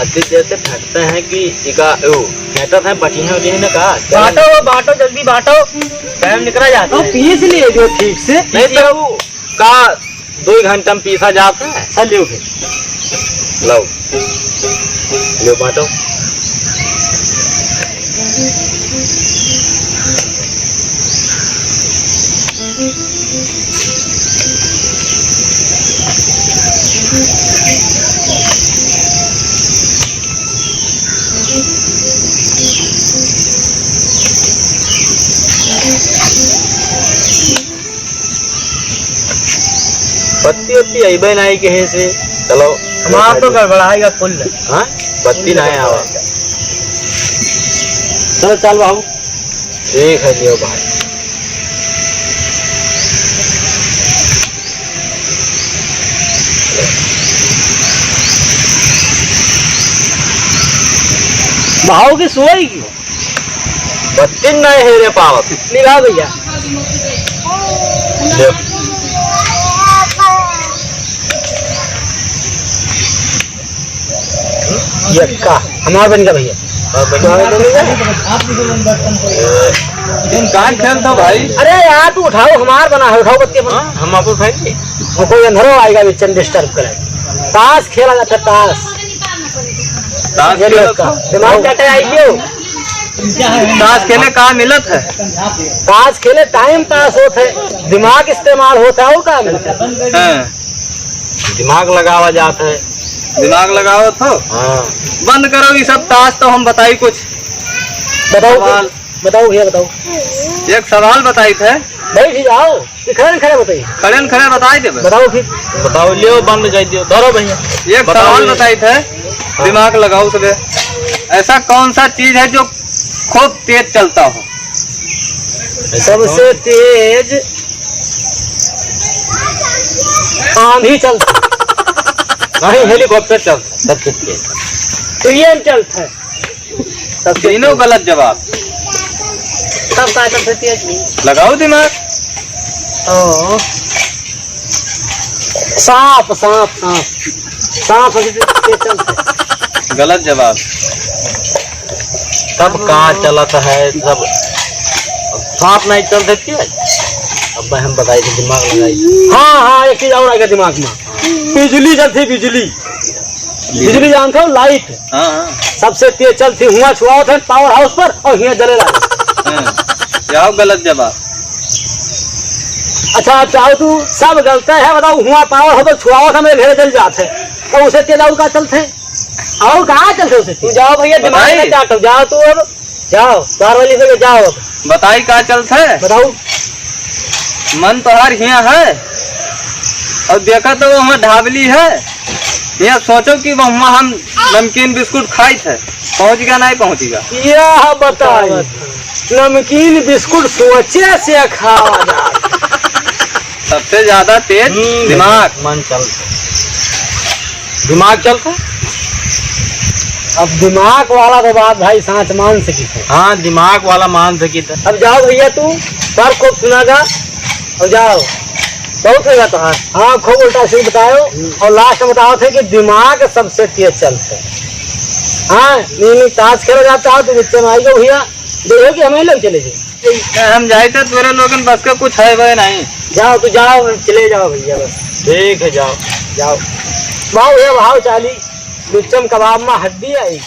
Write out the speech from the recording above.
छत्तीस जैसे फटते हैं कि इका कहता था बटिया ने कहा बांटो जल्दी बांटो, टाइम निकला जाता तो है। पीस लिए जो ठीक से नहीं तो वो का 2 घंटा में पीसा जाता है। चल लियो फिर, लो लो बांटो। पत्ती वत्ती अबे नहीं कहे से चलो हमारा तो गड़बड़ाएगा कुल। हाँ पत्ती नहीं आवा। चलो चल बाबू, ठीक है लियो भाई। भाव की सोई की बत्ती नहीं है रे पावत निगाह भैया। लियो। यक्का हमारा बन गया भैया। कहाँ खेल था भाई? अरे यार तू उठाओ, हमार बना है, उठाओ बत्ती अपना। हम आपको खाएंगे। वो कोई अंधेरो आएगा बिचन डिस्टर्ब करे। ताश खेला जाता है, ताश। दिमाग चटे आई क्यों? ताश खेले कहाँ मिलत है? ताश खेले टाइम पास होता है, दिमाग इस्तेमाल होता है और क्या मिलता है? दिमाग लगावा जाता है। दिमाग लगाओ तो हाँ बंद करो ये सब ताश। तो हम बताई कुछ बताओ सवाल। बताओ भैया बताओ। एक सवाल बताई थे, बैठ ही जाओ, खड़े खड़े बताइए। खड़े न खड़े बताई दे। बताओ फिर। बताओ लियो बंद कर दियो धरो भैया। एक बताओ सवाल ये। बताई थे, दिमाग लगाओ सबे। ऐसा कौन सा चीज है जो खूब तेज चलता हो? सबसे तेज आंधी चलता है, नहीं हेलीकॉप्टर चलता सबसे तेज। ट्रेन चलता है। सबसे तीनों गलत जवाब। सब का सबसे तेज लगाओ दिमाग। ओ, सांप सांप सांप सांप सबसे तेज चलता है। गलत जवाब। सब कहाँ चलत है सब। सांप नहीं चल सकती है। अब हम बताई थे दिमाग लगाई। हाँ हाँ, एक चीज और आएगा दिमाग में, बिजली चलती। बिजली बिजली जानते हो, लाइट हाँ हाँ सबसे तेज चलती। हुआ छुआओ थे पावर हाउस पर और यहाँ जले लगे। हाँ। जाओ गलत जवाब। अच्छा चाहो तू सब गलत है, बताओ। हुआ पावर हाउस पर छुआओ था, मेरे घर जल जाते तो उसे तेज और का चलते और कहाँ चलते उसे। तू जाओ भैया, दिमाग बताइए। में चाटो। जाओ तू अब, जाओ 4 बजे से जाओ अब। बताई का चलता है? बताओ। मन तो हर हिया है और देखा तो वो हमें ढाबली है। यहाँ सोचो कि वहाँ हम नमकीन बिस्कुट खाई थे, पहुँचेगा नहीं पहुँचेगा। यह बताइए, नमकीन बिस्कुट सोचे से खावा जा। सबसे ज्यादा तेज दिमाग। मन चलता दिमाग चलता। अब दिमाग वाला तो बात भाई सांच मान सकी थे। हाँ दिमाग वाला मान सकी था। अब जाओ भैया, तू पर खूब सुनागा और जाओ। बहुत होगा तो हाँ खूब उल्टा सीध बताओ और लास्ट में बताओ थे कि दिमाग सबसे तेज चलते। हाँ नहीं ताश खेला जाता है तो बच्चे में आएगा भैया, देखो कि हमें लोग चले जाए। हम जाए थे तेरे लोगन बस का कुछ है वह नहीं। जाओ तो जाओ, चले जाओ भैया बस। ठीक है जाओ। जाओ भाव भैया, भाव चाली बिचम कबाब में हड्डी आएगी।